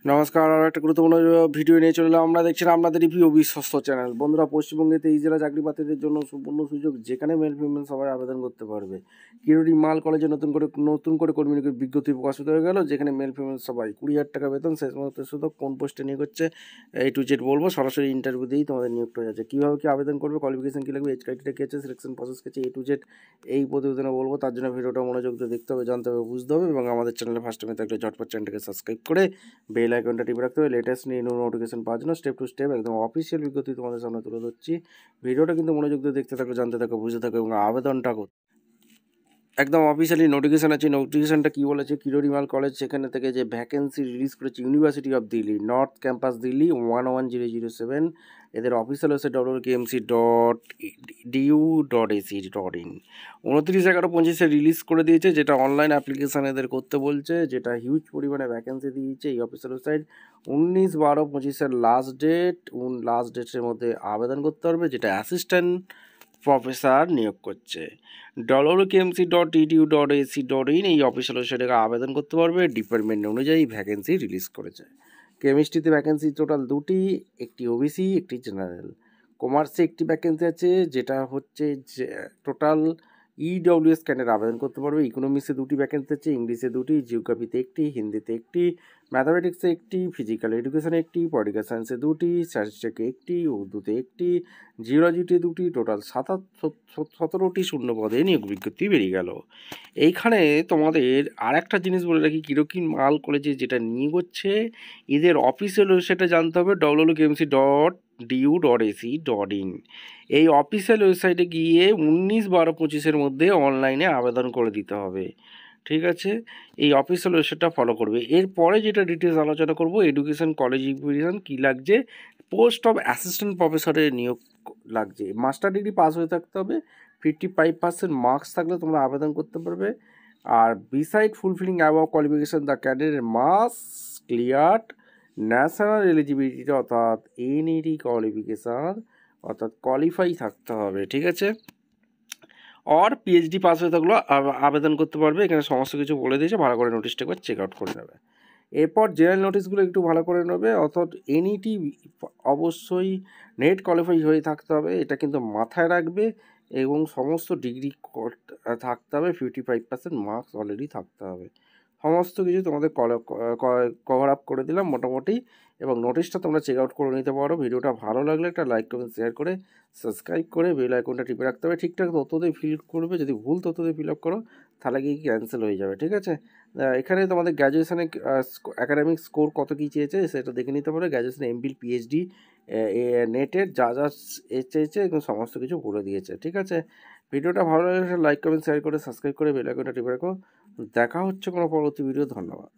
নমস্কার, আর একটা গুরুত্বপূর্ণ ভিডিও নিয়ে চলে এলাম। আমরা দেখছিলাম আপনাদের রিভিউ বিশ্বস্ত চ্যানেল। বন্ধুরা, পশ্চিমবঙ্গেতে এই জেলা চাকরি প্রার্থীদের জন্য সুবর্ণ সুযোগ, যেখানে মেল ফিমেল সবাই আবেদন করতে পারবে। কিরোড়ি মাল কলেজে নতুন করে কর্মী নিয়োগের বিজ্ঞপ্তি প্রকাশিত হয়ে গেল, যেখানে মেল ফিমেল সবাই 20,000 টাকা বেতন, শেষ মুহূর্তে শুধু কোন পোস্টে নিয়োগ হচ্ছে A to Z বলবো। সরাসরি ইন্টারভিউ দিয়েই তোমাদের নিয়োগটা হয়ে যাচ্ছে। কীভাবে কি আবেদন করবে, কোয়ালিফিকেশন কী লাগবে, এজ ক্রাইটেরিয়া কী আছে, সিলেকশন প্রসেস কী আছে, A to Z এই প্রতিবেদনে বলবো। তার জন্য ভিডিওটা মনোযোগ দিয়ে দেখতে হবে, জানতে হবে, বুঝতে হবে। এবং আমাদের চ্যানেলে ফার্স্ট টাইমে থাকলে ঝটপট চ্যানেলটাকে সাবস্ক্রাইব করে বেল আইকনটা টিপে রাখতে হবে, লেটেস্ট নিউ নোটিফিকেশন পাওয়ার জন্য। স্টেপ টু স্টেপ একদম অফিসিয়াল বিজ্ঞপ্তি তোমাদের সামনে তুলে ধরছি। ভিডিওটা কিন্তু মনোযোগ দিয়ে দেখতে থাকো, জানতে থাকো, বুঝতে থাকো এবং আবেদনটা একদম অফিসিয়ালি নোটিফিকেশান আছে। নোটিফিকেশানটা কী বলেছে, কিরোরিমাল কলেজ সেখানে থেকে যে ভ্যাকেন্সি রিলিজ করেছে university of Delhi, north campus Delhi 11007। এদের অফিসিয়াল হচ্ছে wkmc.du.ac.in। 29/11/25 রিলিজ করে দিয়েছে, যেটা অনলাইন অ্যাপ্লিকেশান এদের করতে বলছে, যেটা হিউজ পরিমাণে ভ্যাকেন্সি দিয়েছে এই অফিসিয়াল ওয়েবসাইট। 19/12/25 লাস্ট ডেটের মধ্যে আবেদন করতে পারবে, যেটা অ্যাসিস্ট্যান্ট প্রফেসর নিয়োগ করছে। wkmc.edu.ac.in এই অফিসিয়াল ওয়েবসাইটে আবেদন করতে পারবে। ডিপার্টমেন্ট অনুযায়ী ভ্যাকেন্সি রিলিজ করেছে। কেমিস্ট্রিতে ভ্যাকেন্সি টোটাল 2টি, একটি ওবিসি, একটি জেনারেল। কমার্সে একটি ভ্যাকেন্সি আছে, যেটা হচ্ছে টোটাল EWS ক্যান্ডিডেট আবেদন করতে পারবে। ইকোনমিক্সে 2টি ভ্যাকেন্সি আছে, ইংলিশে 2টি, জিওগ্রাফিতে 1টি, হিন্দিতে 1টি, ম্যাথামেটিক্সে 1টি, ফিজিক্যাল এডুকেশনে 1টি, পলিটিক্যাল সায়েন্সে 2টি, স্ট্যাটিস্টিক্সে 1টি, উর্দুতে 1টি, জিওলজিতে 2টি, টোটাল 17টি শূন্য পদে নিয়োগ বিজ্ঞপ্তি বেরিয়ে গেল। এইখানে তোমাদের আর একটা জিনিস বলে রাখি, কিরোরিমাল কলেজে যেটা নিয়োগ হচ্ছে, এদের অফিসিয়াল ওয়েবসাইটে জানতে হবে www.kmc.ac.in। এই অফিসিয়াল ওয়েবসাইটে গিয়ে 19/12/25 মধ্যে অনলাইনে আবেদন করে দিতে হবে। ঠিক আছে, এই অফিসিয়াল ওয়েবসাইটটা ফলো করবে। এরপরে যেটা ডিটেলস আলোচনা করব, এডুকেশন কোয়ালিফিকেশন কী লাগছে। পোস্ট অফ অ্যাসিস্ট্যান্ট প্রফেসরের নিয়োগ লাগছে। মাস্টার ডিগ্রি পাস হয়ে থাকতে হবে, 55% মার্কস থাকলে তোমরা আবেদন করতে পারবে। আর beside fulfilling above qualification the candidate must clear national eligibility, অর্থাৎ NET কোয়ালিফিকেশান, অর্থাৎ কোয়ালিফাই থাকতে হবে। ঠিক আছে, আর PhD পাস হয়ে থাকলেও আবেদন করতে পারবে। এখানে সমস্ত কিছু বলে দিয়েছে, ভালো করে নোটিশটা একবার চেক আউট করে নেবে। এরপর জেনারেল নোটিশগুলো একটু ভালো করে নেবে। অর্থাৎ NET অবশ্যই নেট কোয়ালিফাই হয়ে থাকতে হবে, এটা কিন্তু মাথায় রাখবে। এবং সমস্ত ডিগ্রি থাকতে হবে, 55% মার্কস অলরেডি থাকতে হবে। সমস্ত কিছু তোমাদের কভার আপ করে দিলাম মোটামুটি। এবং নোটিশটা তোমরা চেক আউট করে নিতে পারো। ভিডিওটা ভালো লাগলে একটা লাইক, কমেন্ট, শেয়ার করে সাবস্ক্রাইব করে বেল আইকনটা টিপে রাখতে হবে। ঠিকঠাক তথ্য দিয়ে ফিল করবে, যদি ভুল তথ্য দিয়ে ফিল আপ করো তাহলে গিয়ে ক্যান্সেল হয়ে যাবে। ঠিক আছে, এখানে তোমাদের গ্র্যাজুয়েশানে অ্যাকাডেমিক স্কোর কত কী চেয়েছে সেটা দেখে নিতে পারো। গ্র্যাজুয়েশানে MPhil PhD নেটের যা চেয়েছে এবং সমস্ত কিছু বলে দিয়েছে। ঠিক আছে, ভিডিওটা ভালো লাগলে লাইক, কমেন্ট, শেয়ার করে সাবস্ক্রাইব করে বেল আইকনটা টিপে রাখো। দেখা হচ্ছে কোনো পরবর্তী ভিডিও। ধন্যবাদ।